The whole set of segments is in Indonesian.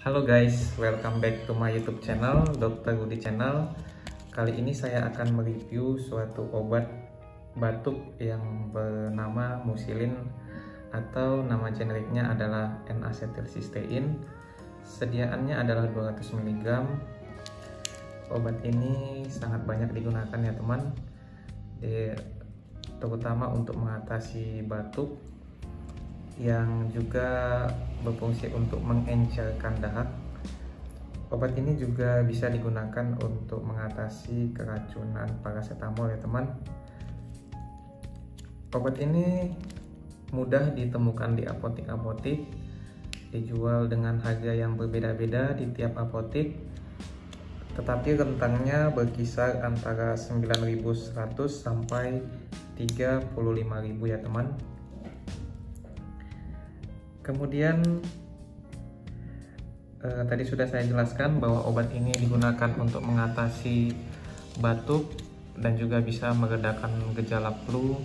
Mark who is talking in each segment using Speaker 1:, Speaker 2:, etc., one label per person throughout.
Speaker 1: Halo guys, welcome back to my YouTube channel, Dr. Budi Channel. Kali ini saya akan mereview suatu obat batuk yang bernama Musilin atau nama generiknya adalah N-acetylcysteine. Sediaannya adalah 200 mg. Obat ini sangat banyak digunakan ya teman, terutama untuk mengatasi batuk yang juga berfungsi untuk mengencerkan dahak. Obat ini juga bisa digunakan untuk mengatasi keracunan paracetamol ya teman. Obat ini mudah ditemukan di apotik-apotik, dijual dengan harga yang berbeda-beda di tiap apotik, tetapi rentangnya berkisar antara 9.100 sampai 35.000 ya teman. Kemudian tadi sudah saya jelaskan bahwa obat ini digunakan untuk mengatasi batuk dan juga bisa meredakan gejala flu,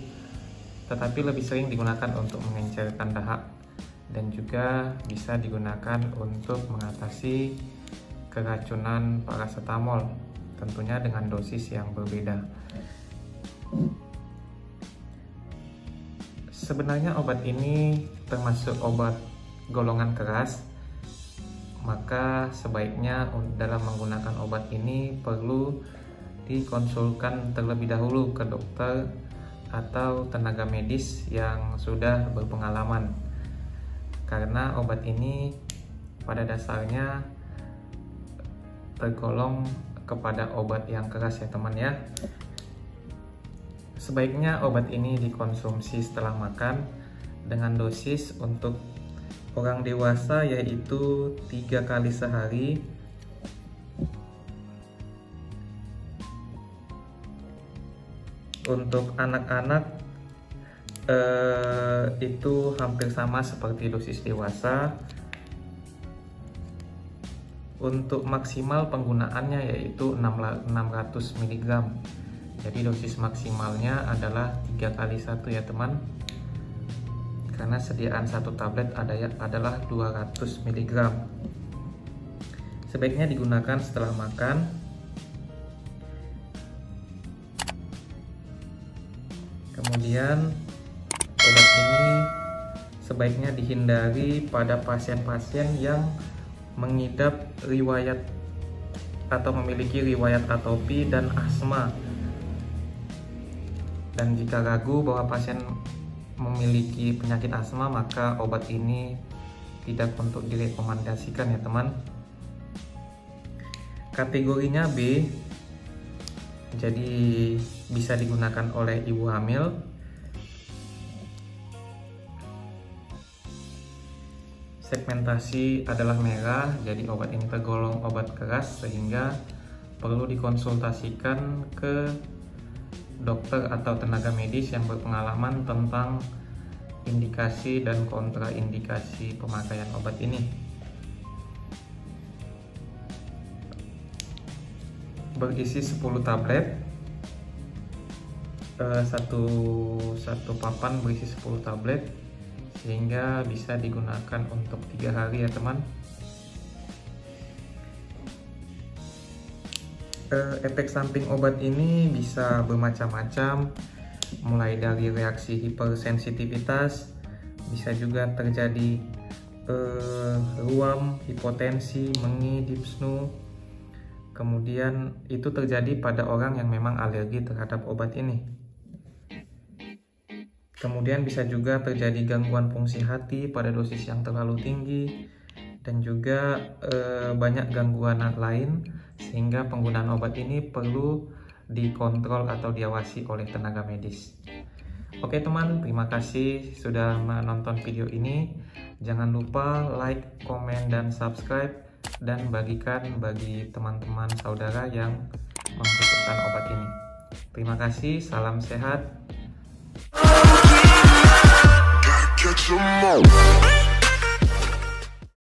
Speaker 1: tetapi lebih sering digunakan untuk mengencerkan dahak dan juga bisa digunakan untuk mengatasi keracunan paracetamol, tentunya dengan dosis yang berbeda. Sebenarnya obat ini termasuk obat golongan keras, maka sebaiknya dalam menggunakan obat ini perlu dikonsulkan terlebih dahulu ke dokter atau tenaga medis yang sudah berpengalaman, karena obat ini pada dasarnya tergolong kepada obat yang keras ya teman ya. Sebaiknya obat ini dikonsumsi setelah makan dengan dosis untuk orang dewasa yaitu 3 kali sehari. Untuk anak-anak itu hampir sama seperti dosis dewasa. Untuk maksimal penggunaannya yaitu 600 mg. Jadi dosis maksimalnya adalah 3 kali 1 ya teman, karena sediaan satu tablet adalah 200 mg. Sebaiknya digunakan setelah makan. Kemudian obat ini sebaiknya dihindari pada pasien-pasien yang mengidap riwayat atau memiliki riwayat atopi dan asma. Dan jika ragu bahwa pasien memiliki penyakit asma, maka obat ini tidak untuk direkomendasikan ya teman. Kategorinya B, jadi bisa digunakan oleh ibu hamil. Segmentasi adalah merah, jadi obat ini tergolong obat keras sehingga perlu dikonsultasikan ke dokter atau tenaga medis yang berpengalaman tentang indikasi dan kontraindikasi pemakaian obat ini. Berisi 10 tablet, satu papan berisi 10 tablet, sehingga bisa digunakan untuk 3 hari ya teman. Efek samping obat ini bisa bermacam-macam, mulai dari reaksi hipersensitivitas, bisa juga terjadi ruam, hipotensi, mengi, dyspnea. Kemudian itu terjadi pada orang yang memang alergi terhadap obat ini. Kemudian bisa juga terjadi gangguan fungsi hati pada dosis yang terlalu tinggi, dan juga banyak gangguan lain, sehingga penggunaan obat ini perlu dikontrol atau diawasi oleh tenaga medis. Oke teman, terima kasih sudah menonton video ini. Jangan lupa like, komen, dan subscribe, dan bagikan bagi teman-teman saudara yang membutuhkan obat ini. Terima kasih, salam sehat.